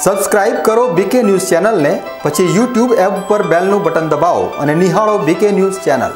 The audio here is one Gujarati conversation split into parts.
સબસ્ક્રાઇબ કરો બીકે ન્યૂઝ ચેનલને, પછી YouTube એપ પર બેલનું બટન દબાવો અને નિહાળો બીકે ન્યૂઝ ચેનલ।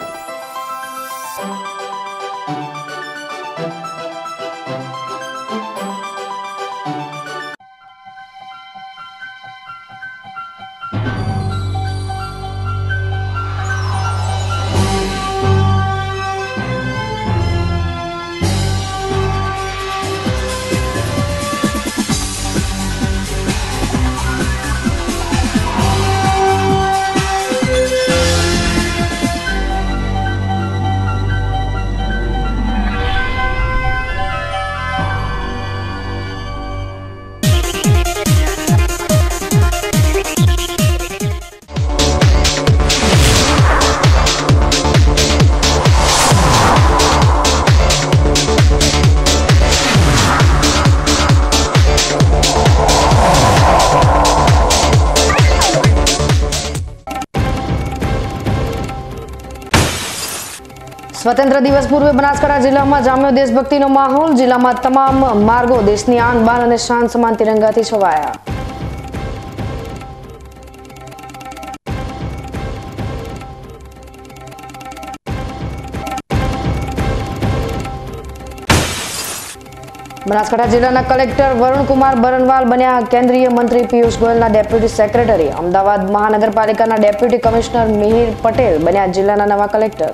स्वतंत्र दिवस पूर्वे बनासकांठा जिला में जाम्यो देशभक्ति माहौल। जिला में तमाम मार्गों देशनी आन बान और शान समान तिरंगा थी छवाया। बनासकांठा जिला कलेक्टर वरुण कुमार बरनवाल बन्या केंद्रीय मंत्री पीयूष गोयल डेप्यूटी सेक्रेटरी। अमदावाद महानगरपालिका डेप्यूटी कमिश्नर मिहिर पटेल बन्या जिला नवा कलेक्टर।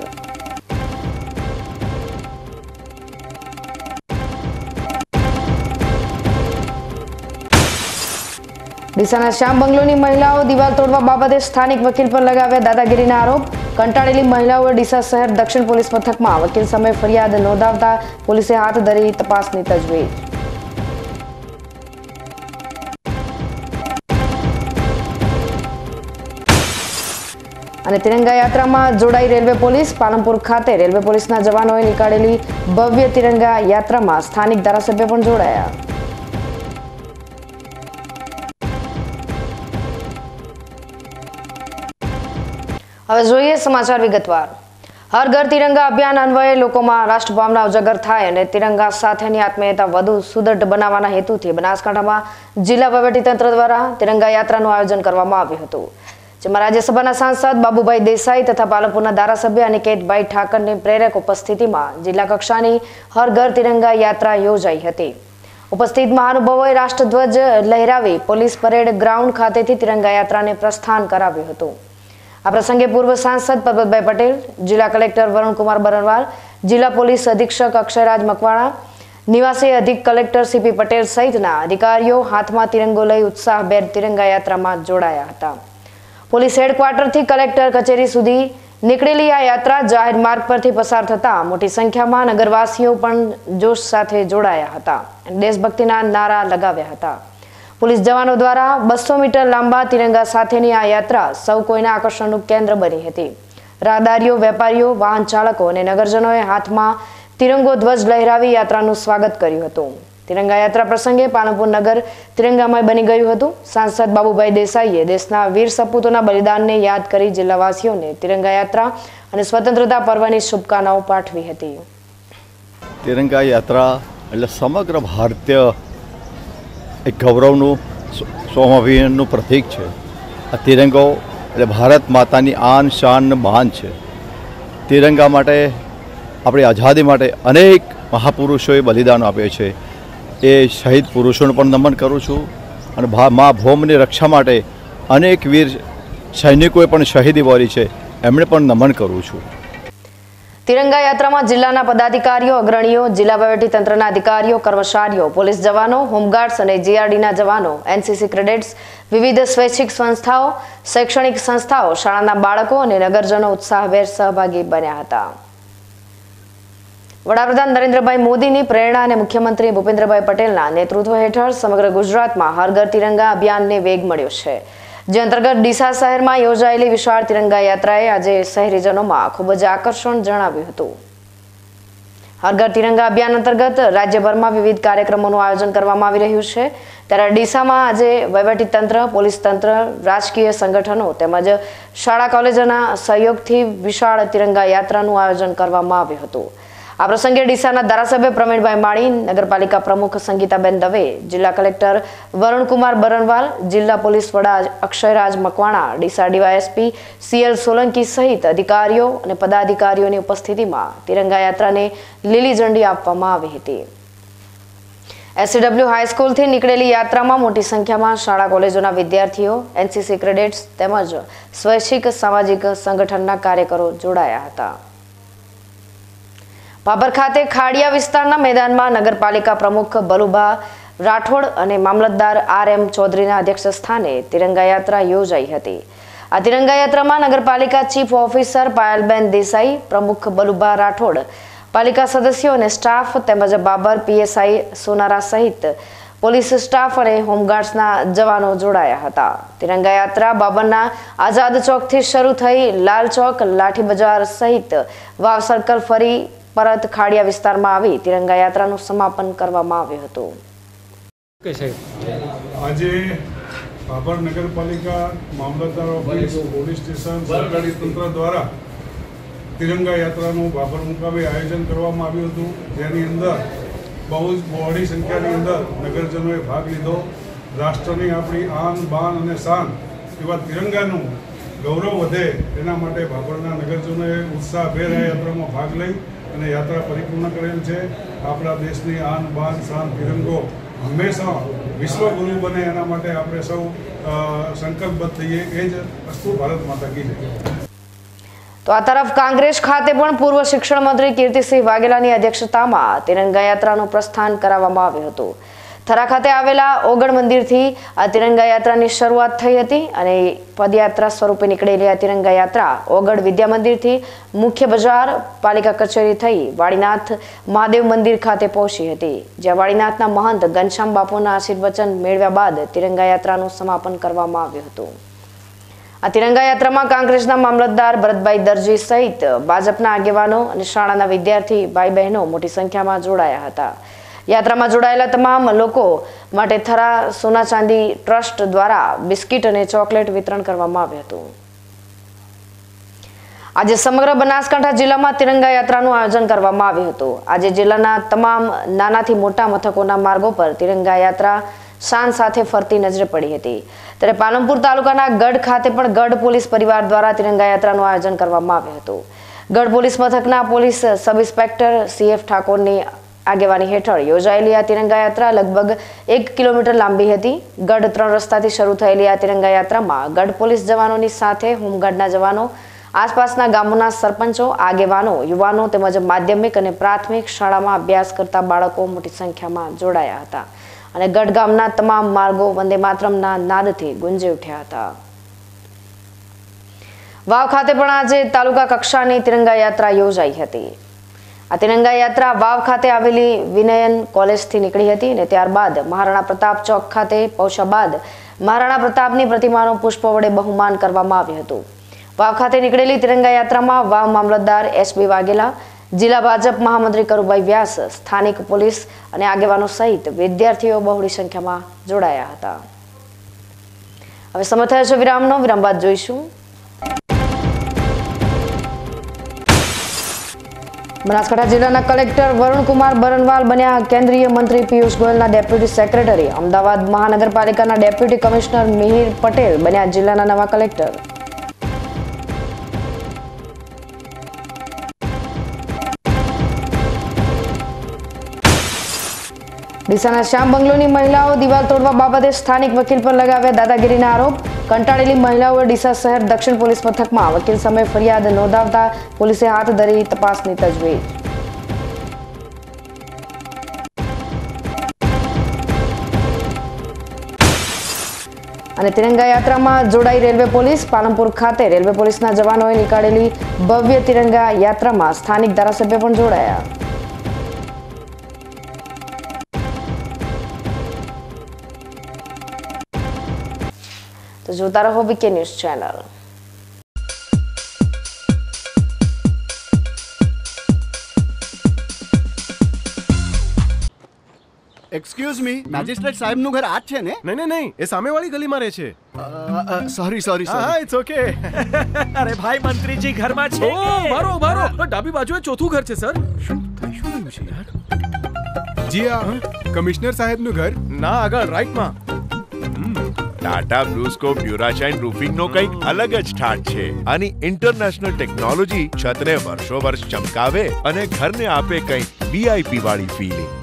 ડીસાના શ્યામ બંગલોની મહિલાઓ દિવાલ તોડવા બાબતે સ્થાનિક વકીલ પર લગાવ્યા દાદાગીરીના આરોપ। કંટાળેલી મહિલાઓએ ડીસા શહેર દક્ષિણ પોલીસ મથકમાં વકીલ સામે ફરિયાદ નોંધાવતા પોલીસે હાથ ધરી તપાસની તજવીજ। અને તિરંગા યાત્રામાં જોડાઈ રેલવે પોલીસ। પાલનપુર ખાતે રેલવે પોલીસના જવાનોએ નીકાળેલી ભવ્ય તિરંગા યાત્રામાં સ્થાનિક ધારાસભ્ય પણ જોડાયા। હવે જોઈએ સમાચાર વિગતવાર। હર ઘર તિરંગા અભિયાન અન્વયે લોકોમાં રાષ્ટ્રભાવના ઉજાગર થાય અને તિરંગા સાથેની આત્મીયતા વધુ સુદૃઢ બનાવવાના હેતુથી બનાસકાંઠામાં જિલ્લા વહીવટીતંત્ર દ્વારા તિરંગા યાત્રાનું આયોજન કરવામાં આવ્યું હતું, જેમાં રાજ્યસભાના સાંસદ બાબુભાઈ દેસાઈ તથા પાલનપુરના ધારાસભ્ય અનિકેતભાઈ ઠાકરની પ્રેરક ઉપસ્થિતિમાં જિલ્લા કક્ષાની હર ઘર તિરંગા યાત્રા યોજાઈ હતી। ઉપસ્થિત મહાનુભાવોએ રાષ્ટ્રધ્વજ લહેરાવી પોલીસ પરેડ ગ્રાઉન્ડ ખાતેથી તિરંગા યાત્રાને પ્રસ્થાન કરાવ્યું હતું। આ પ્રસંગે પૂર્વ સાંસદ પરબતભાઈ પટેલ, જિલ્લા કલેક્ટર વરુણ કુમાર બરનવાલ, જિલ્લા પોલીસ અધિક્ષક અક્ષયરાજ મકવાણા, નિવાસી અધિક કલેક્ટર સીપી પટેલ સહિતના અધિકારીઓ હાથમાં તિરંગો લઈ ઉત્સાહભેર તિરંગા યાત્રામાં જોડાયા હતા। પોલીસ હેડક્વાર્ટરથી કલેક્ટર કચેરી સુધી નીકળેલી આ યાત્રા જાહેર માર્ગ પરથી પસાર થતા મોટી સંખ્યામાં નગરવાસીઓ પણ જોશ સાથે જોડાયા હતા અને દેશભક્તિના નારા લગાવ્યા હતા। પોલીસ જવાનો દ્વારા 200 મીટર લાંબા તિરંગા સાથેની આ યાત્રા સૌ કોઈના આકર્ષણનું કેન્દ્ર બની હતી। રાહદારીઓ, વેપારીઓ, વાહન ચાલકો અને નગરજનોએ હાથમાં તિરંગો ધ્વજ લહેરાવી યાત્રાનું સ્વાગત કર્યું હતું। તિરંગા યાત્રા પ્રસંગે પાલનપુર નગર તિરંગામય બની ગયું હતું। સાંસદ બાબુભાઈ દેસાઈએ દેશના વીર સપૂતોના બલિદાનને યાદ કરી જિલ્લાવાસીઓને તિરંગા યાત્રા અને સ્વતંત્રતા પર્વની શુભકામનાઓ પાઠવી હતી। તિરંગા યાત્રા એટલે સમગ્ર ભારતીય એક ગૌરવનું સ્વાભિમાનનું પ્રતીક છે। આ તિરંગો એટલે ભારત માતાની આન શાન બાન છે। તિરંગા માટે આપણી આઝાદી માટે અનેક મહાપુરુષોએ બલિદાન આપ્યું છે। એ શહીદ પુરુષોને પણ નમન કરું છું અને મા ભૌમની રક્ષા માટે અનેક વીર સૈનિકોએ પણ શહીદી વરી છે, એમણે પણ નમન કરું છું। તિરંગા યાત્રામાં જિલ્લાના પદાધિકારીઓ, અગ્રણીઓ, જિલ્લા વહીવટીતંત્રના અધિકારીઓ, કર્મચારીઓ, પોલીસ જવાનો, હોમગાર્ડ્સ અને જીઆરડીના જવાનો, એનસીસી કેડેટ્સ, વિવિધ સ્વૈચ્છિક સંસ્થાઓ, શૈક્ષણિક સંસ્થાઓ, શાળાના બાળકો અને નગરજનો ઉત્સાહભેર સહભાગી બન્યા હતા। વડાપ્રધાન નરેન્દ્રભાઈ મોદીની પ્રેરણા અને મુખ્યમંત્રી ભૂપેન્દ્રભાઈ પટેલના નેતૃત્વ હેઠળ સમગ્ર ગુજરાતમાં હર ઘર તિરંગા અભિયાનને વેગ મળ્યો છે, જે અંતર્ગત ડીસા શહેરમાં યોજાયેલી વિશાળ તિરંગા યાત્રાએ આજે શહેરીજનોમાં ખૂબ જ આકર્ષણ જણાવ્યું હતું। હર ઘર તિરંગા અભિયાન અંતર્ગત રાજ્યભરમાં વિવિધ કાર્યક્રમોનું આયોજન કરવામાં આવી રહ્યું છે, ત્યારે ડીસામાં આજે વહીવટીતંત્ર, પોલીસ તંત્ર, રાજકીય સંગઠનો તેમજ શાળા કોલેજોના સહયોગથી વિશાળ તિરંગા યાત્રાનું આયોજન કરવામાં આવ્યું હતું। આ પ્રસંગે ડીસાના ધારાસભ્ય પ્રવીણભાઈ માળી, નગરપાલિકા પ્રમુખ સંગીતાબેન દવે, જિલ્લા કલેક્ટર વરુણકુમાર બરનવાલ, જિલ્લા પોલીસ વડા અક્ષયરાજ મકવાણા, ડીસા ડીવાયએસપી CL સોલંકી સહિત અધિકારીઓ અને પદાધિકારીઓની ઉપસ્થિતિમાં તિરંગા યાત્રાને લીલી ઝંડી આપવામાં આવી હતી. SCW હાઈસ્કૂલથી નીકળેલી યાત્રામાં મોટી સંખ્યામાં શાળા કોલેજોના વિદ્યાર્થીઓ, NCC કેડેટ્સ તેમજ સ્વૈચ્છિક સામાજિક સંગઠનના કાર્યકરો જોડાયા હતા. ભાભર ખાતે ખાડિયા વિસ્તારના મેદાનમાં નગરપાલિકા પ્રમુખ બલુભા રાઠોડ અને મામલતદાર RM ચૌધરીના અધ્યક્ષ સ્થાને તિરંગા યાત્રા યોજાઈ હતી. આ તિરંગા યાત્રામાં નગરપાલિકા ચીફ ઓફિસર પાયલબેન દેસાઈ, પ્રમુખ બલુભા રાઠોડ, પાલિકા સદસ્યો અને સ્ટાફ તેમજ બાબર PSI સોનારા સહિત પોલીસ સ્ટાફ અને હોમગાર્ડ્સના જવાનો જોડાયા હતા. તિરંગા યાત્રા બાબરના આઝાદ ચોકથી શરૂ થઈ લાલ ચોક, લાઠી બજાર સહિત વાવ સર્કલ ફરી પરત ખાડિયા વિસ્તારમાં આવી તિરંગા યાત્રાનું સમાપન કરવામાં આવ્યું હતું. આજે બાબર નગરપાલિકા, મામલતદાર ઓફિસ, પોલીસ સ્ટેશન, સરકારી તંત્ર દ્વારા તિરંગા યાત્રાનું બાબર મુકામે આયોજન કરવામાં આવ્યું હતું, જેની અંદર બહુ જ બહોળી સંખ્યાની અંદર નગરજનોએ ભાગ લીધો. રાષ્ટ્રની આપણી આન, બાન અને શાન એવા તિરંગાનું ગૌરવ વધે એના માટે બાબરના નગરજનોએ ઉત્સાહભેર આ યાત્રામાં ભાગ લઈ અને યાત્રા પરિપૂર્ણ કરેલ છે. આપણા દેશની આન, બાન, શાન તિરંગો હંમેશા વિશ્વગુરુ બને એના માટે આપણે સૌ સંકલ્પબદ્ધ થઈએ. એ જ અસ્તુ ભારત માતા કી જય. તો આ તરફ કાંગ્રેસ ખાતે પણ પૂર્વ શિક્ષણ મંત્રી કીર્તિસિંહ વાઘેલાની અધ્યક્ષતામાં તિરંગા યાત્રાનું પ્રસ્થાન કરાવવામાં આવ્યું હતું. થરા ખાતે આવેલા ઓગણ મંદિરથી આ તિરંગા યાત્રાની શરૂઆત થઈ હતી અને પદયાત્રા સ્વરૂપે નીકળેલી આ તિરંગા યાત્રા ઓગળ વિદ્યા મંદિરથી મુખ્ય બજાર, પાલિકા કચેરી થઈ વાડીનાથ મહાદેવ મંદિર ખાતે પહોંચી હતી, જ્યાં વાડીનાથના મહંત ઘનશ્યામ બાપુના આશીર્વચન મેળવ્યા બાદ તિરંગા યાત્રાનું સમાપન કરવામાં આવ્યું હતું. આ તિરંગા યાત્રામાં કોંગ્રેસના મામલતદાર ભરતભાઈ દરજી સહિત ભાજપના આગેવાનો અને શાળાના વિદ્યાર્થી ભાઈ બહેનો મોટી સંખ્યામાં જોડાયા હતા. યાત્રામાં જોડાયેલા તમામ લોકો માટે થરા સોના ચાંદી ટ્રસ્ટ દ્વારા બિસ્કિટ અને ચોકલેટ વિતરણ કરવામાં આવ્યું હતું. આજે સમગ્ર બનાસકાંઠા જિલ્લામાં તિરંગા યાત્રાનું આયોજન કરવામાં આવ્યું હતું. આજે જિલ્લાના તમામ નાનાથી મોટા મથકોના માર્ગો પર તિરંગા યાત્રા શાન સાથે ફરતી નજરે પડી હતી. ત્યારે પાલનપુર તાલુકાના ગઢ ખાતે પણ ગઢ પોલીસ પરિવાર દ્વારા તિરંગા યાત્રાનું આયોજન કરવામાં આવ્યું હતું. ગઢ પોલીસ મથકના પોલીસ સબ ઇન્સ્પેક્ટર CF ઠાકોરની આગેવાની હેઠળ યોજાયેલી આ તિરંગા યાત્રા લગભગ 1 કિલોમીટર લાંબી હતી. ગઢ 3 રસ્તાથી શરૂ થયેલી આ તિરંગા યાત્રામાં ગઢ પોલીસ જવાનોની સાથે હોમગાર્ડના જવાનો, આસપાસના ગામોના સરપંચો, આગેવાનો, યુવાનો તેમજ માધ્યમિક અને પ્રાથમિક શાળામાં અભ્યાસ કરતા બાળકો મોટી સંખ્યામાં જોડાયા હતા અને ગઢ ગામના તમામ માર્ગો વંદે માતરમના નાદથી ગુંજી ઉઠ્યા હતા. વાવ ખાતે પણ આજે તાલુકા કક્ષાની તિરંગા યાત્રા યોજાઈ હતી. આ તિરંગા યાત્રા વાવ ખાતે આવેલી વિનયન કોલેજથી નીકળી હતી અને ત્યારબાદ મહારાણા પ્રતાપ ચોક ખાતે પહોંચ્યા બાદ મહારાણા પ્રતાપની પ્રતિમાનું પુષ્પ વડે બહુમાન કરવામાં આવ્યું હતું. વાવ ખાતે નીકળેલી તિરંગા યાત્રામાં વાવ મામલતદાર SB વાઘેલા, જિલ્લા ભાજપ મહામંત્રી કરુભાઈ વ્યાસ, સ્થાનિક પોલીસ અને આગેવાનો સહિત વિદ્યાર્થીઓ બહોળી સંખ્યામાં જોડાયા હતા. હવે સમય થયો છે વિરામનો. વિરામ બાદ જોઈશું બનાસકાંઠા જિલ્લાના કલેક્ટર વરુણકુમાર બરનવાલ બન્યા કેન્દ્રીય મંત્રી પિયુષ ગોયલના ડેપ્યુટી સેક્રેટરી. અમદાવાદ મહાનગરપાલિકાના ડેપ્યુટી કમિશનર મિહિર પટેલ બન્યા જિલ્લાના નવા કલેક્ટર. ડીસાના શ્યામ બંગલોની મહિલાઓ દિવાલ તોડવા બાબતે સ્થાનિક વકીલ પર લગાવ્યા દાદાગીરીના આરોપ. કંટાળેલી મહિલાઓએ ડીસા શહેર દક્ષિણ પોલીસ મથકમાં વકીલ સામે ફરિયાદ નોંધાવતા પોલીસે હાથ ધરી તપાસની તજવીજ. અને તિરંગા યાત્રામાં જોડાઈ રેલવે પોલીસ. પાલનપુર ખાતે રેલવે પોલીસના જવાનોએ નીકાળેલી ભવ્ય તિરંગા યાત્રામાં સ્થાનિક ધારાસભ્ય પણ જોડાયા. તો જોતા રહો VK news channel. Excuse me, magistrate સાહેબનું ઘર આ જ છે ને? નહીં, એ સામેવાળી ગલીમાં રહે છે. સોરી. હા, ઇટ્સ ઓકે. અરે ભાઈ, મંત્રીજી ઘરમાં છે. ઓ મારો ડાબી બાજુએ ચોથું ઘર છે સર. શું થઈ છે યાર? જી હા, કમિશનર સાહેબનું ઘર ના આગળ રાઈટમાં. ટાટા બ્લુસ્કોપ ડ્યુરાશાઇન રૂફિંગનો કંઈક અલગ જ ઠાઠ છે. આની ઇન્ટરનેશનલ ટેકનોલોજી છતને વર્ષો વર્ષ ચમકાવે અને ઘરને આપે કંઈક VIP વાળી ફીલિંગ.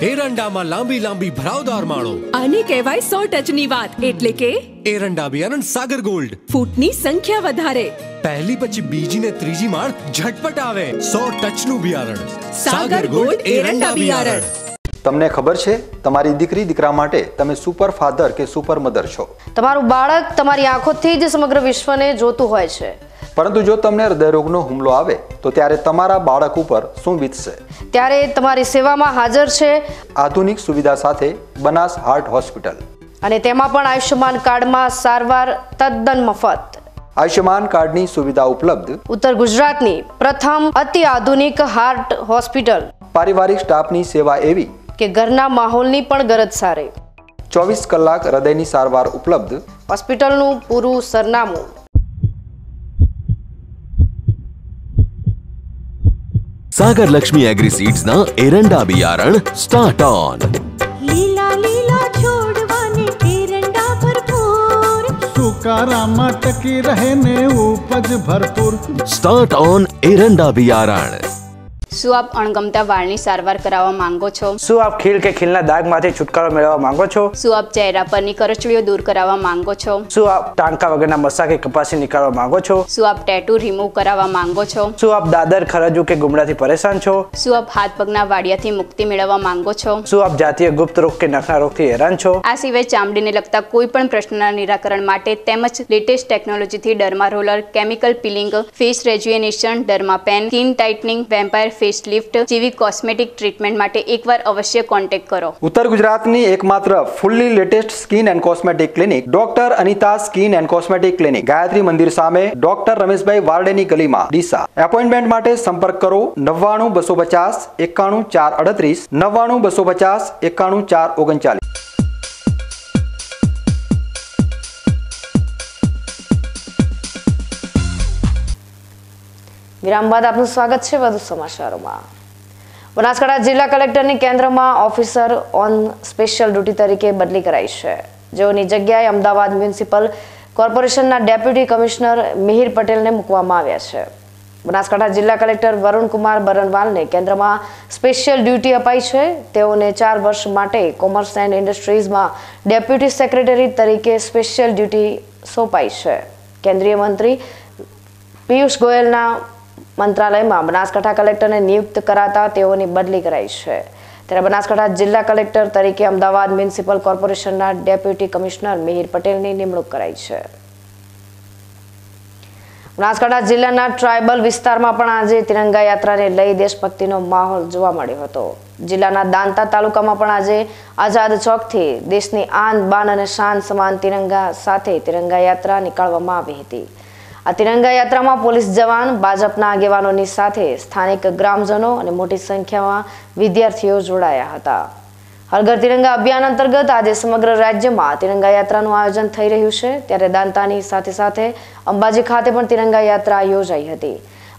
એરંડામાં લાંબી લાંબી ભરાવદાર માળો. આને કહેવાય 100 ટચની વાત. એટલે કે એરંડા બિયારણ સાગર ગોલ્ડ. ફૂટની સંખ્યા વધારે, પહેલી પછી બીજી ને ત્રીજી માળ ઝટપટ આવે. 100 ટચનું બિયારણ સાગર ગોલ્ડ એરંડા બિયારણ. તમને ખબર છે તમારી દીકરી દીકરા માટે તમે સુપર ફાધર કે સુપર મધર છો. તમારું બાળક તમારી આંખોથી જ સમગ્ર વિશ્વને જોતું હોય છે. પરંતુ જો તમને હૃદયરોગનો હુમલો આવે તો ત્યારે તમારા બાળક ઉપર શું વીતશે? ત્યારે તમારી સેવામાં હાજર છે આધુનિક સુવિધા સાથે બનાસ હાર્ટ હોસ્પિટલ, અને તેમાં પણ આયુષ્યમાન કાર્ડમાં સારવાર તદ્દન મફત. આયુષ્યમાન કાર્ડની સુવિધા ઉપલબ્ધ. ઉત્તર ગુજરાતની પ્રથમ અતિ આધુનિક હાર્ટ હોસ્પિટલ. પારિવારિક સ્ટાફની સેવા એવી કે ઘરના માહોલની પણ ગરજ સારી. 24 કલાક હૃદયની સારવાર ઉપલબ્ધ. હોસ્પિટલનું પૂરું સરનામું. सागर लक्ष्मी एग्रीसीड्स ना एरंडा बियारण स्टार्ट ऑन. લીલા લીલા છોડવાને એરંડા ભરપૂર, સુકારામાં ટકી રહે ને ઉપજ ભરપૂર. स्टार्ट ऑन एरंडा बियारण. શું આપ અણગમતા વાળની સારવાર કરાવવા માંગો છો? શું આપ ખીલ કે ખીલના દાગમાંથી છુટકારો મેળવવા માંગો છો? શું આપ ચહેરા પરની કરચલીઓ દૂર કરાવવા માંગો છો? શું આપ ટાંકા વગરના મસા કે કપાસી નીકાળવા માંગો છો? શું આપ ટેટુ રિમૂવ કરાવવા માંગો છો? શું આપ દાદર ખરજુ કે ગુમડાથી પરેશાન છો? શું આપ હાથ પગના વાડિયાથી મુક્તિ મેળવવા માંગો છો? શું આપ જાતીય ગુપ્ત રોગ કે નખના રોગથી હેરાન છો? આ સિવાય ચામડીને લગતા કોઈ પણ પ્રશ્નના નિરાકરણ માટે તેમજ લેટેસ્ટ ટેકનોલોજીથી derma roller, chemical peeling, face rejuvenation, derma pen, skin tightening, vampire face lift જેવી કોસ્મેટિક ટ્રીટમેન્ટ માટે એકવાર અવશ્ય કોન્ટેક્ટ કરો. ઉત્તર ગુજરાતની એકમાત્ર fully latest skin and cosmetic clinic doctor Anita skin and cosmetic clinic, Gayatri Mandir સામે, ડોક્ટર રમેશભાઈ વારડેની ગલીમાં, ડીસા. એપોઇન્ટમેન્ટ માટે સંપર્ક કરો 99 250 91 438, 99 250 91 439. વિરામ બાદ આપનું સ્વાગત છે વધુ સમાચારોમાં. બનાસકાંઠા જિલ્લા કલેક્ટરની કેન્દ્રમાં ઓફિસર ઓન સ્પેશિયલ ડ્યુટી તરીકે બદલી કરાઈ છે, જેઓની જગ્યાએ અમદાવાદ મ્યુનિસિપલ કોર્પોરેશનના ડેપ્યુટી કમિશનર મિહિર પટેલને મૂકવામાં આવ્યા છે. બનાસકાંઠા જિલ્લા કલેક્ટર વરુણકુમાર બરનવાલને કેન્દ્રમાં સ્પેશિયલ ડ્યુટી અપાઈ છે. તેઓને 4 વર્ષ માટે કોમર્સ એન્ડ ઇન્ડસ્ટ્રીઝમાં ડેપ્યુટી સેક્રેટરી તરીકે સ્પેશિયલ ડ્યુટી સોંપાઈ છે. કેન્દ્રીય મંત્રી પિયુષ ગોયલના મંત્રાલયમાં બનાસકાંઠા કલેક્ટરને નિયુક્ત કરાતા તેઓની બદલી કરાઈ છે. ત્યારે બનાસકાંઠા જિલ્લા કલેક્ટર તરીકે અમદાવાદ મ્યુનિસિપલ કોર્પોરેશનના ડેપ્યુટી કમિશનર મિહિર પટેલની નિમણૂક કરાઈ છે. બનાસકાંઠા જિલ્લાના ટ્રાયબલ વિસ્તારમાં પણ આજે તિરંગા યાત્રાને લઈ દેશભક્તિનો માહોલ જોવા મળ્યો હતો. જિલ્લાના દાંતા તાલુકામાં પણ આજે આઝાદ ચોકથી દેશની આન બાન અને શાન સમાન તિરંગા સાથે તિરંગા યાત્રા નીકાળવામાં આવી હતી. આ તિરંગા યાત્રામાં પોલીસ જવાન, ભાજપના આગેવાનોની સાથે સ્થાનિક ગ્રામજનો અને મોટી સંખ્યામાં વિદ્યાર્થીઓ જોડાયા હતા. હર ઘર તિરંગા અભિયાન અંતર્ગત આજે સમગ્ર રાજ્યમાં તિરંગા યાત્રાનું આયોજન થઈ રહ્યું છે. ત્યારે દાંતાની સાથે સાથે અંબાજી ખાતે પણ તિરંગા યાત્રા યોજાઈ હતી.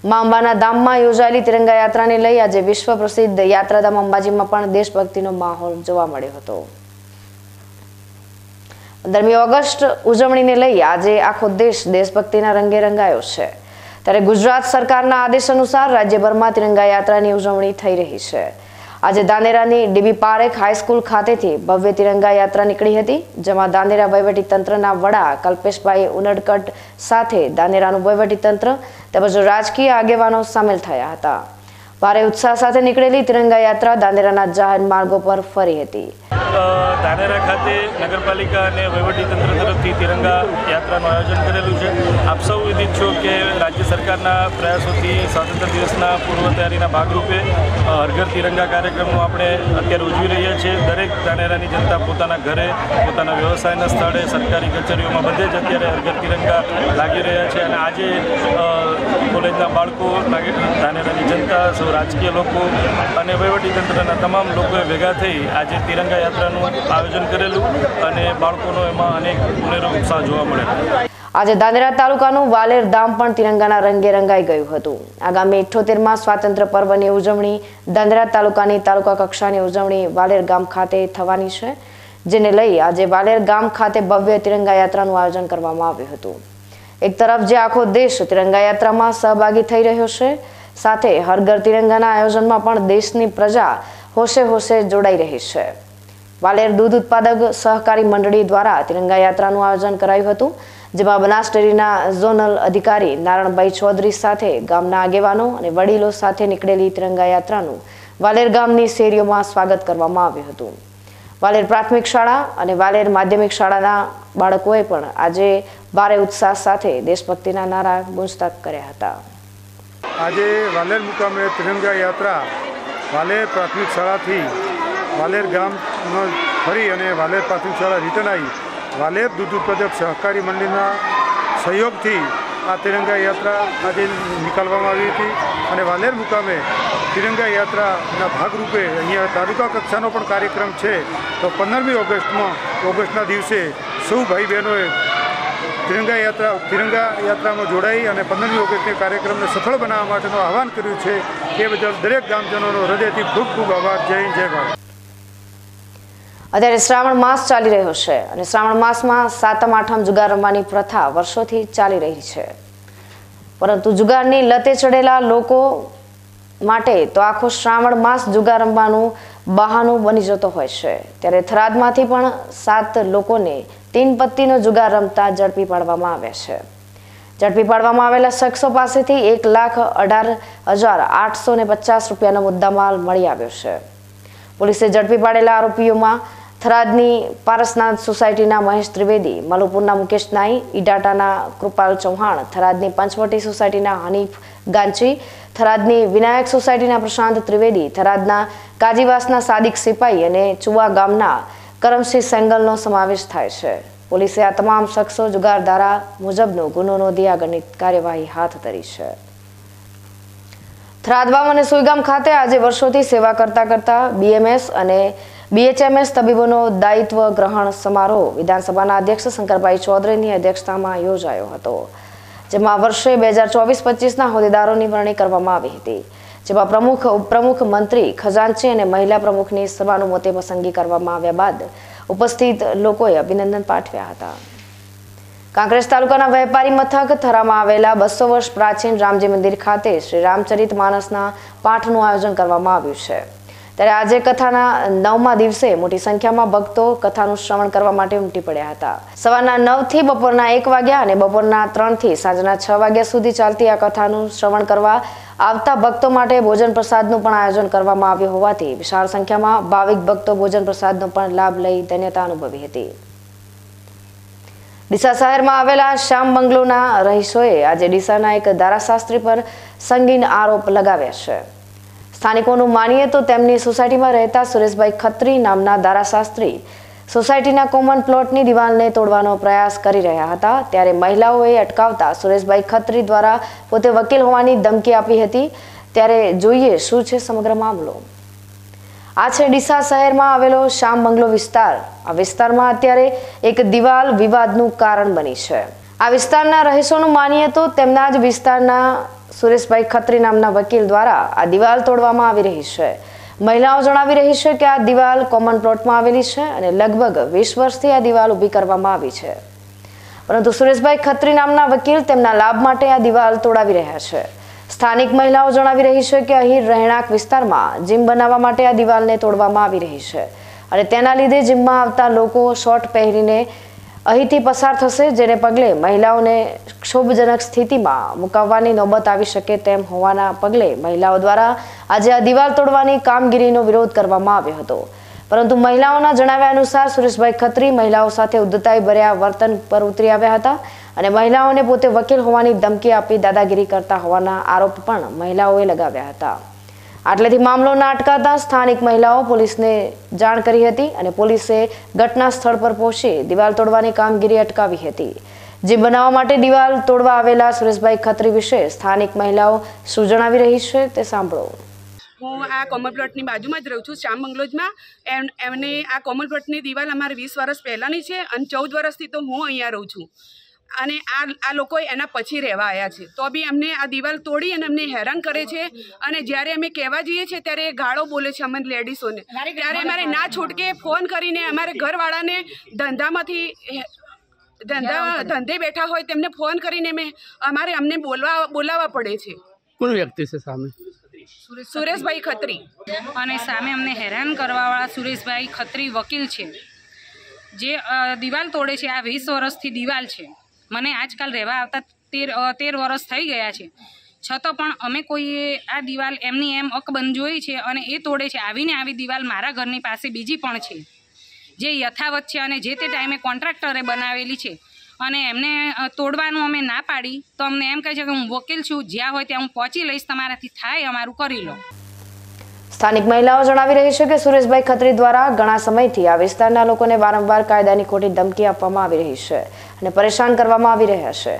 મા અંબાના ધામમાં યોજાયેલી તિરંગા યાત્રાને લઈ આજે વિશ્વ પ્રસિદ્ધ યાત્રાધામ અંબાજીમાં પણ દેશભક્તિનો માહોલ જોવા મળ્યો હતો. 15મી ઓગસ્ટ ઉજવણીને લઈ આજે આખો દેશ દેશભક્તિના રંગે રંગાયો છે. ત્યારે ગુજરાત સરકારના આદેશ અનુસાર રાજ્યભરમાં તિરંગા યાત્રાની ઉજવણી થઈ રહી છે. આજે ધાનેરાની ડીબી પારેખ હાઈસ્કૂલ ખાતેથી ભવ્ય તિરંગા યાત્રા નીકળી હતી, જેમાં ધાનેરા વહીવટી તંત્રના વડા કલ્પેશભાઈ ઉનડકટ સાથે ધાનેરાનું વહીવટી તંત્ર તેમજ રાજકીય આગેવાનો સામેલ થયા હતા. ભારે ઉત્સાહ સાથે નીકળેલી તિરંગા યાત્રા ધાનેરાના જાહેર માર્ગો પર ફરી હતી. ધાનેરા ખાતે નગરપાલિકા અને વહીવટીતંત્ર તરફથી તિરંગા યાત્રાનું આયોજન કરેલું છે. આપ સૌ વિદિત છો કે રાજ્ય સરકારના પ્રયાસોથી સ્વાતંત્ર્ય દિવસના પૂર્વ તૈયારીના ભાગરૂપે હર ઘર તિરંગા કાર્યક્રમનું આપણે અત્યારે ઉજવી રહ્યા છીએ. દરેક ધાનેરાની જનતા પોતાના ઘરે, પોતાના વ્યવસાયના સ્થળે, સરકારી કચેરીઓમાં બધે જ અત્યારે હર ઘર તિરંગા લાગી રહ્યા છે. અને આજે કોલેજના બાળકો, ધાનેરાની જનતા, સૌ રાજકીય લોકો અને વહીવટીતંત્રના તમામ લોકોએ ભેગા થઈ આજે તિરંગા યાત્રાનું આયોજન કરેલું અને બાળકોનો એમાં અનેક ઉનેરો ઉત્સાહ જોવા મળે. આજે ધાનેરા તાલુકાનું વાલેર ધામ પણ તિરંગાના રંગે રંગાઈ ગયું હતું. આગામી 78માં સ્વાતંત્ર્ય પર્વની ઉજવણી ધાનેરા તાલુકાની તાલુકા કક્ષાની ઉજવણી વાલેર ગામ ખાતે થવાની છે, જેને લઈ આજે વાલેર ગામ ખાતે ભવ્ય તિરંગા યાત્રાનું આયોજન કરવામાં આવ્યું હતું. એક તરફ જે આખો દેશ તિરંગા યાત્રામાં સહભાગી થઈ રહ્યો છે, સાથે હર ઘર તિરંગાના આયોજનમાં પણ દેશની પ્રજા હોશે હોશે જોડાઈ રહી છે. વાલેર દૂધ ઉત્પાદક સહકારી મંડળી દ્વારા તિરંગા યાત્રાનું આયોજન કરાયું હતું, જેમાં બનાસ ડેરીના ઝોનલ અધિકારી નારણભાઈ ચૌધરી સાથે ગામના આગેવાનો અને વડીલો સાથે નીકળેલી તિરંગા યાત્રાનું વાલેર ગામની શેરીઓમાં સ્વાગત કરવામાં આવ્યું હતું. વાલેર પ્રાથમિક શાળા અને વાલેર માધ્યમિક શાળાના બાળકોએ પણ આજે ભારે ઉત્સાહ સાથે દેશભક્તિના નારા ગુંજતા કર્યા હતા. આજે વાલેર મુકામે તિરંગા યાત્રા વાલેર પ્રાથમિક શાળાથી વાલેર ગામનો ફરી અને વાલેર પ્રાથમિક શાળા રિટર્ન આવી વાલેર દૂધ ઉત્પાદક સહકારી મંડળીના સહયોગથી આ તિરંગા યાત્રા આજે નીકાળવામાં આવી હતી. અને વાલેર મુકામે તિરંગા યાત્રાના ભાગરૂપે અહીંયા તાલુકા કક્ષાનો પણ કાર્યક્રમ છે. તો 15મી ઓગસ્ટના દિવસે સૌ ભાઈ બહેનોએ તિરંગા યાત્રામાં જોડાઈ અને 15મી ઓગસ્ટના કાર્યક્રમને સફળ બનાવવા માટેનું આહવાન કર્યું છે. એ બદલ દરેક ગામજનોનો હૃદયથી ખૂબ ખૂબ આભાર. જય હિન્દ, જય ભારત. અત્યારે શ્રાવણ માસ ચાલી રહ્યો છે અને શ્રાવણ માસમાં સાતમ આઠમ જુગાર રમવાની પ્રથા વર્ષોથી ચાલી રહી છે, પરંતુ જુગારની લતે ચડેલા લોકો માટે તો આખો શ્રાવણ માસ જુગાર રમવાનું બહાનું બની જતો હોય છે. ત્યારે થરાદમાંથી પણ 7 લોકોને 3 પત્તીનો જુગાર રમતા ઝડપી પાડવામાં આવ્યા છે. ઝડપી પાડવામાં આવેલા શખ્સો પાસેથી 1,18,850 રૂપિયાનો મુદ્દામાલ મળી આવ્યો છે. પોલીસે ઝડપી પાડેલા આરોપીઓમાં થરાદની પારસનાથ સોસાયટીના મહેશ ત્રિવેદી, મલુપુરના મુકેશ નાઈ, ઈડાટાના કૃપાલ ચૌહાણ, થરાદની પંચવટી સોસાયટીના હનીફ ગાંચી, થરાદની વિનાયક સોસાયટીના પ્રશાંત ત્રિવેદી, થરાદના કાજીવાસના સાદિક સિપાઈ અને ચુવા ગામના કરમસિંહ સેંગલનો સમાવેશ થાય છે. પોલીસે આ તમામ શખ્સો જુગાર ધારા મુજબનો ગુનો નોંધી આગળની કાર્યવાહી હાથ ધરી છે. થરાદવાવ અને સુઈગામ ખાતે આજે વર્ષોથી સેવા કરતા BMS અને BHMS તબીબોનો દાયિત્વ ગ્રહણ સમારોહ વિધાનસભાના અધ્યક્ષ શંકરભાઈ ચૌધરીની અધ્યક્ષતામાં યોજાયો હતો, જેમાં વર્ષે 2024-25ના હોદ્દેદારોની વરણી કરવામાં આવી હતી, જેમાં પ્રમુખ, ઉપપ્રમુખ, મંત્રી, ખજાનચી અને મહિલા પ્રમુખની સર્વાનુમતે પસંદગી કરવામાં આવ્યા બાદ ઉપસ્થિત લોકોએ અભિનંદન પાઠવ્યા હતા. કાંકરેજ તાલુકાના વેપારી મથક થરામાં આવેલા 200 વર્ષ પ્રાચીન રામજી મંદિર ખાતે શ્રી રામચરિત માનસના પાઠનું આયોજન કરવામાં આવ્યું છે. ત્યારે આજે કથાના 9મા દિવસે મોટી સંખ્યામાં ભક્તો કથાનું શ્રવણ કરવા માટે ઉમટી પડ્યા હતા. સવારના 9 થી બપોરના 1 વાગ્યા અને બપોરના 3 થી સાંજના 6 વાગ્યા સુધી ચાલતી આ કથાનું શ્રવણ કરવા આવતા ભક્તો માટે ભોજન પ્રસાદનું પણ આયોજન કરવામાં આવ્યું હોવાથી વિશાળ સંખ્યામાં ભાવિક ભક્તો ભોજન પ્રસાદનો પણ લાભ લઈ ધન્યતા અનુભવી હતી. ડીસા શહેરમાં આવેલા શ્યામ બંગલોના રહીશોએ આજે ડીસાના એક ધારાશાસ્ત્રી પર સંગીન આરોપ લગાવ્યા છે. સ્થાનિકોનું માનીએ તો તેમની સોસાયટીમાં રહેતા સુરેશભાઈ ખત્રી નામના ધારાશાસ્ત્રી સોસાયટીના કોમન પ્લોટની દિવાલને તોડવાનો પ્રયાસ કરી રહ્યા હતા, ત્યારે મહિલાઓએ અટકાવતા સુરેશભાઈ ખત્રી દ્વારા પોતે વકીલ હોવાની ધમકી આપી હતી. ત્યારે જોઈએ શું છે સમગ્ર મામલો. આ છે ડીસા શહેરમાં આવેલો શ્યામ બંગલો વિસ્તાર. આ વિસ્તારમાં અત્યારે એક દિવાલ વિવાદનું કારણ બની છે. આ વિસ્તારના રહીશોનું માનીએ તો તેમના જ વિસ્તારના સુરેશભાઈ ખત્રી નામના વકીલ દ્વારા આ દિવાલ તોડવામાં આવી રહી છે. મહિલાઓ જણાવી રહી છે કે આ દિવાલ કોમન પ્લોટમાં આવેલી છે અને લગભગ 20 વર્ષથી આ દિવાલ ઊભી કરવામાં આવી છે, પરંતુ સુરેશભાઈ ખત્રી નામના વકીલ તેમના લાભ માટે આ દિવાલ તોડાવી રહ્યા છે. સ્થાનિક મહિલાઓ જણાવી રહી છે કે અહીં રહેણાંક વિસ્તારમાં જીમ બનાવવા માટે આ દિવાલને તોડવામાં આવી રહી છે અને તેના લીધે જીમમાં આવતા લોકો શોર્ટ પહેરીને અહીંથી પસાર થશે, જેને પગલે મહિલાઓને ક્ષોભજનક સ્થિતિમાં મુકાવવાની નોબત આવી શકે તેમ હોવાના પગલે મહિલાઓ દ્વારા આજે આ દિવાલ તોડવાની કામગીરીનો વિરોધ કરવામાં આવ્યો હતો. પરંતુ મહિલાઓના જણાવ્યા અનુસાર સુરેશભાઈ ખત્રી મહિલાઓ સાથે ઉદ્ધતાઈ ભર્યા વર્તન પર ઉતરી આવ્યા હતા અને મહિલાઓને પોતે વકીલ હોવાની ધમકી આપી દાદાગીરી કરતા હોવાના આરોપ પણ મહિલાઓએ લગાવ્યા હતા. આટલેથી મામલો ના અટકાતા સ્થાનિક મહિલાઓ પોલીસને જાણ કરી હતી અને પોલીસે ઘટના સ્થળ પર પહોંચી દિવાલ તોડવાની કામગીરી અટકાવી હતી. જે બનાવવા માટે દિવાલ તોડવા આવેલા સુરેશભાઈ ખત્રી વિશે સ્થાનિક મહિલાઓ શું જણાવી રહી છે તે સાંભળો. હું આ કોમલ પ્લોટની બાજુમાં જ રહું છું, શ્યામ બંગલોઝમાં. એમને આ કોમલ પ્લોટની દિવાલ અમારે 20 વર્ષ પહેલાંની છે અને 14 વર્ષથી તો હું અહીંયા રહું છું અને આ લોકો એના પછી રહેવા આવ્યા છે. તો બી અમને આ દિવાલ તોડી અને અમને હેરાન કરે છે અને જ્યારે અમે કહેવા જઈએ છીએ ત્યારે ગાળો બોલે છે અમને લેડીઝોને. ત્યારે અમારે ના છૂટકે ફોન કરીને અમારે ઘરવાળાને ધંધે બેઠા હોય તેમને ફોન કરીને અમને બોલાવવા પડે છે. કોણ વ્યક્તિ છે સામે? સુરેશભાઈ ખત્રી. અને સામે અમને હેરાન કરવાવાળા સુરેશભાઈ ખત્રી વકીલ છે, જે દિવાલ તોડે છે. આ 20 વર્ષથી દિવાલ છે. મને આજકાલ રહેવા આવતા 13 વર્ષ થઈ ગયા છે, છતાં પણ અમે કોઈએ આ દિવાલ એમની એમ અકબંધ જોઈ છે અને એ તોડે છે. આવી દિવાલ મારા ઘરની પાસે બીજી પણ છે જે યથાવત છે અને જે તે ટાઈમે કોન્ટ્રાક્ટરે બનાવેલી છે અને એમને તોડવાનું અમે ના પાડી તો અમને એમ કહે છે કે હું વકીલ છું, જ્યાં હોય ત્યાં હું પહોંચી લઈશ, તમારાથી થાય અમારું કરી લો. સ્થાનિક મહિલાઓ જણાવી રહી છે કે સુરેશભાઈ ખત્રી દ્વારા ઘણા સમયથી આ વિસ્તારના લોકોને વારંવાર કાયદાની ખોટી ધમકી આપવામાં આવી રહી છે અને પરેશાન કરવામાં આવી રહ્યા છે.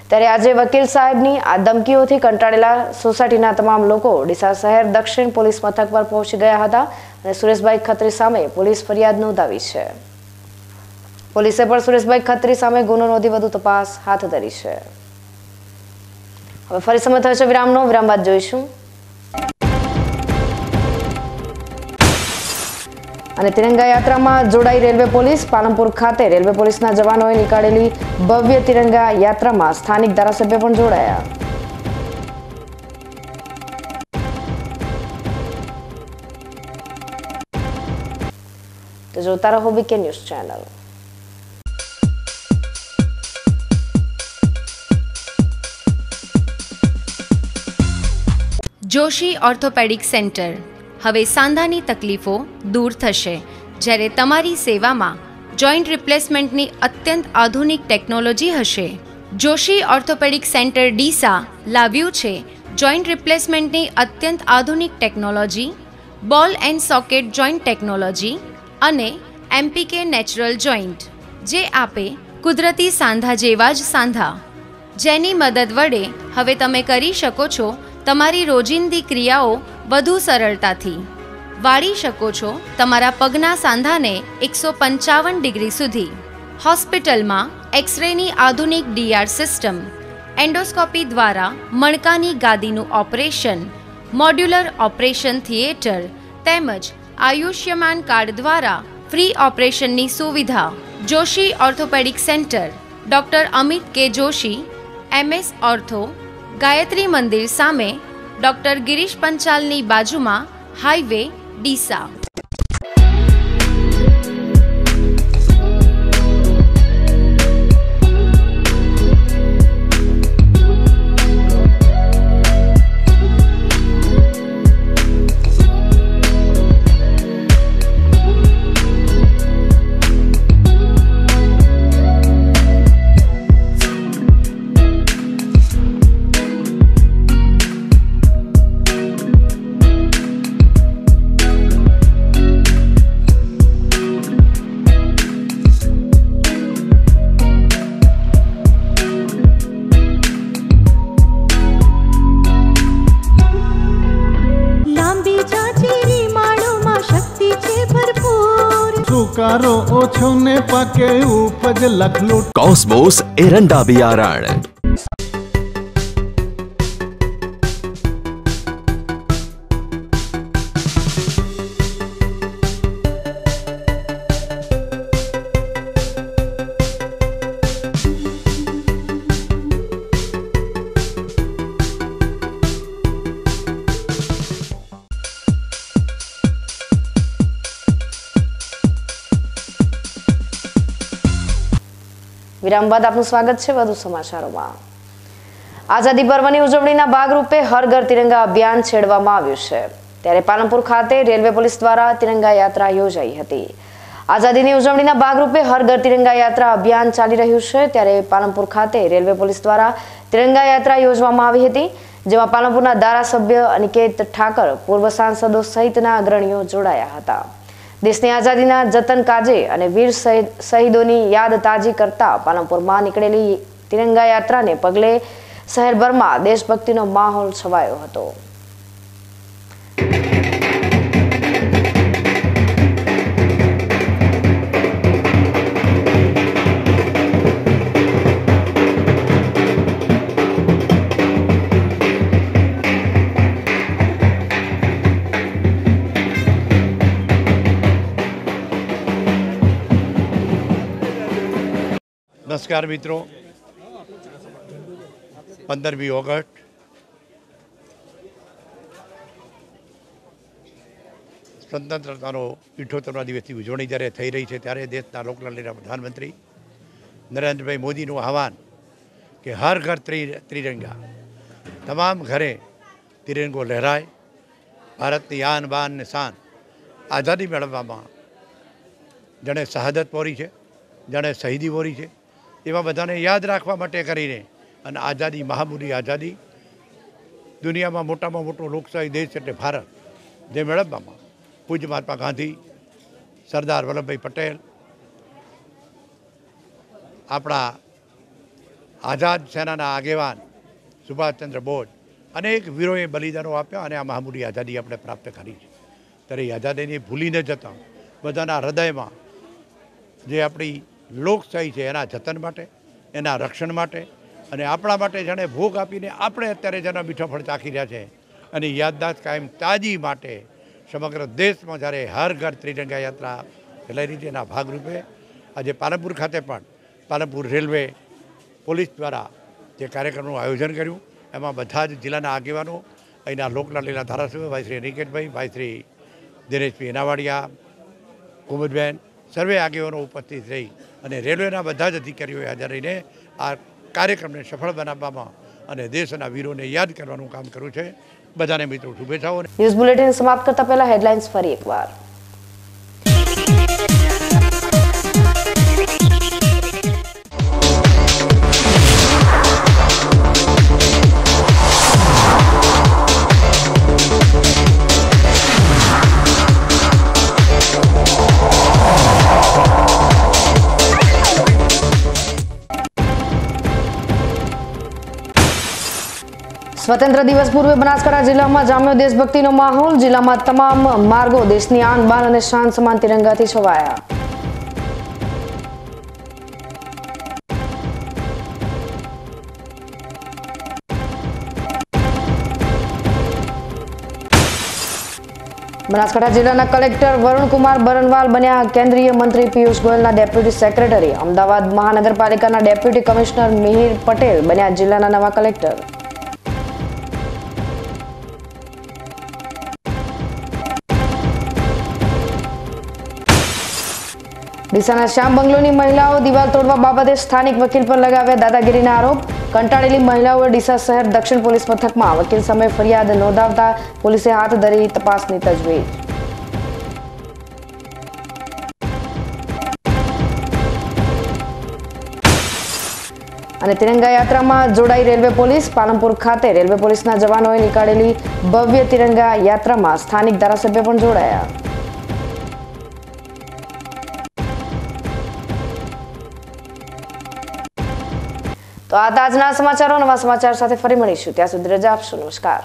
ત્યારે આજે વકીલ સાહેબની આ ધમકીઓથી કંટાળેલા સોસાયટીના તમામ લોકો ડીસા શહેર દક્ષિણ પોલીસ મથક પર પહોંચી ગયા હતા અને સુરેશભાઈ ખત્રી સામે પોલીસ ફરિયાદ નોંધાવી છે. પોલીસે પણ સુરેશભાઈ ખત્રી સામે ગુનો નોંધી વધુ તપાસ હાથ ધરી છે. હવે ફરી સમય થયો છે વિરામનો. વિરામ બાદ જોઈશું. અને તિરંગા યાત્રામાં જોડાઈ રેલવે પોલીસ. પાલનપુર ખાતે રેલવે પોલીસના જવાનોએ નીકાળેલી ભવ્ય તિરંગા યાત્રામાં સ્થાનિક ધારાસભ્ય પણ જોડાયા. તો જોતા રહો BK news channel. Joshi orthopaedic centre. હવે સાંધાની તકલીફો દૂર થશે, જ્યારે તમારી સેવામાં જોઈન્ટ રિપ્લેસમેન્ટની અત્યંત આધુનિક ટેકનોલોજી હશે. જોશી ઓર્થોપેડિક સેન્ટર ડીસા લાવ્યું છે જોઈન્ટ રિપ્લેસમેન્ટની અત્યંત આધુનિક ટેકનોલોજી, બોલ એન્ડ સોકેટ જોઈન્ટ ટેકનોલોજી અને એમપીકે નેચરલ જોઈન્ટ, જે આપે કુદરતી સાંધા જેવા જ સાંધા, જેની મદદ વડે હવે તમે કરી શકો છો તમારી રોજિંદી ક્રિયાઓ વધુ સરળતાથી. વાળી શકો છો તમારા પગના સાંધાને 155 ડિગ્રી સુધી. હોસ્પિટલમાં એક્સરેની આધુનિક ડીઆર સિસ્ટમ, એન્ડોસ્કોપી દ્વારા મણકાની ગાદીનું ઓપરેશન, મોડ્યુલર ઓપરેશન થિયેટર તેમજ આયુષ્યમાન કાર્ડ દ્વારા ફ્રી ઓપરેશનની સુવિધા. Joshi orthopaedic centre, doctor Amit કે જોશી, MS ઓર્થો, ગાયત્રી મંદિર સામે, ડૉક્ટર ગિરીશ પંચાલની બાજુમાં, હાઈવે ડીસા. સુકારો ઓછો ને પાકે ઉપજ લખલૂટ. કોસ્મોસ એરંડા બિયારણ. વિરામ બાદ આપનું સ્વાગત છે વધુ સમાચારોમાં. આઝાદી પર્વની ઉજવણીના ભાગરૂપે હર ઘર તિરંગા અભિયાન છેડવામાં આવ્યું છે. ત્યારે પાલનપુર ખાતે રેલવે પોલીસ દ્વારા તિરંગા યાત્રા યોજાઈ હતી. આઝાદીની ઉજવણીના ભાગરૂપે હર ઘર તિરંગા યાત્રા અભિયાન ચાલી રહ્યું છે. ત્યારે પાલનપુર ખાતે રેલવે પોલીસ દ્વારા તિરંગા યાત્રા યોજવામાં આવી હતી, જેમાં પાલનપુરના ધારાસભ્ય અનિકેત ઠાકર, પૂર્વ સાંસદો સહિતના અગ્રણીઓ જોડાયા હતા. દેશની આઝાદીના જતન કાજે અને વીર શહીદોની યાદ તાજી કરતા પાલનપુરમાં નીકળેલી તિરંગા યાત્રાને પગલે શહેરભરમાં દેશભક્તિનો માહોલ છવાયો હતો. નમસ્કાર મિત્રો, 15મી ઓગસ્ટ સ્વતંત્રતાનો 78મા દિવસની ઉજવણી જ્યારે થઈ રહી છે, ત્યારે દેશના લોકલાડીલા પ્રધાનમંત્રી નરેન્દ્રભાઈ મોદીનું આહવાન કે હર ઘર ત્રિરંગા, તમામ ઘરે તિરંગો લહેરાય, ભારતની આન બાન ને શાન આઝાદી મેળવવામાં જેણે શહાદત વોરી છે, જેણે શહીદી વોરી છે, એવા બધાને યાદ રાખવા માટે કરીને અને આઝાદી, મહામૂલી આઝાદી, દુનિયામાં મોટામાં મોટો લોકશાહી દેશ એટલે ભારત, જે મેળવવામાં પૂજ્ય મહાત્મા ગાંધી, સરદાર વલ્લભભાઈ પટેલ, આપણા આઝાદ સેનાના આગેવાન સુભાષચંદ્ર બોઝ, અનેક વીરોએ બલિદાનો આપ્યા અને આ મહામૂલી આઝાદી આપણે પ્રાપ્ત કરી છે. ત્યારે એ આઝાદીને ભૂલી ન જતા બધાના હૃદયમાં જે આપણી લોકશાહી છે એના જતન માટે, એના રક્ષણ માટે અને આપણા માટે જેણે ભોગ આપીને આપણે અત્યારે જેના મીઠા ફળ ચાખી રહ્યા છે અને યાદદાસ્ત કાયમ તાજી માટે સમગ્ર દેશમાં જ્યારે હર ઘર ત્રિરંગા યાત્રા ફેલાઈ રહી છે, એના ભાગરૂપે આજે પાલનપુર ખાતે પણ પાલનપુર રેલવે પોલીસ દ્વારા જે કાર્યક્રમનું આયોજન કર્યું, એમાં બધા જ જિલ્લાના આગેવાનો, અહીંના લોકલાડીલા ધારાસભ્ય ભાઈ શ્રી નિકેતભાઈ, ભાઈ શ્રી દિનેશભાઈ એનાવાડિયા, કુમુદબેન, સર્વે આગેવાનો ઉપસ્થિત રહી અને રેલવેના બધા જ અધિકારીઓએ હાજર રહીને આ કાર્યક્રમને સફળ બનાવવામાં અને દેશના વીરોને યાદ કરવાનું કામ કર્યું છે. બધાને મિત્રો શુભેચ્છાઓ. ન્યૂઝ બુલેટિન સમાપ્ત કરતા પહેલા હેડલાઇન્સ ફરી એકવાર. સ્વતંત્ર દિવસ પૂર્વે બનાસકાંઠા જિલ્લામાં જામ્યો દેશભક્તિનો માહોલ. જિલ્લામાં તમામ માર્ગો દેશની આન બાન અને શાન સમાન તિરંગાથી છવાયા. બનાસકાંઠા જિલ્લાના કલેક્ટર વરુણકુમાર બરનવાલ બન્યા કેન્દ્રીય મંત્રી પિયુષ ગોયલના ડેપ્યુટી સેક્રેટરી. અમદાવાદ મહાનગરપાલિકાના ડેપ્યુટી કમિશનર મિહિર પટેલ બન્યા જિલ્લાના નવા કલેક્ટર. ડીસાના શ્યામ બંગલોની મહિલાઓ દિવાલ તોડવા બાબતે સ્થાનિક વકીલ પર લગાવ્યા દાદાગીરીના આરોપ. કંટાળેલી મહિલાઓએ ડીસા શહેર દક્ષિણ પોલીસ મથકમાં વકીલ સામે ફરિયાદ નોંધાવતા પોલીસે હાથ ધરી તપાસની તજવીજ. અને તિરંગા યાત્રામાં જોડાઈ રેલવે પોલીસ. પાલનપુર ખાતે રેલવે પોલીસના જવાનોએ નીકાળેલી ભવ્ય તિરંગા યાત્રામાં સ્થાનિક ધારાસભ્ય પણ જોડાયા. તો આ આજના સમાચારો. નવા સમાચાર સાથે ફરી મળીશું. ત્યાં સુધી રજા આપશો. નમસ્કાર.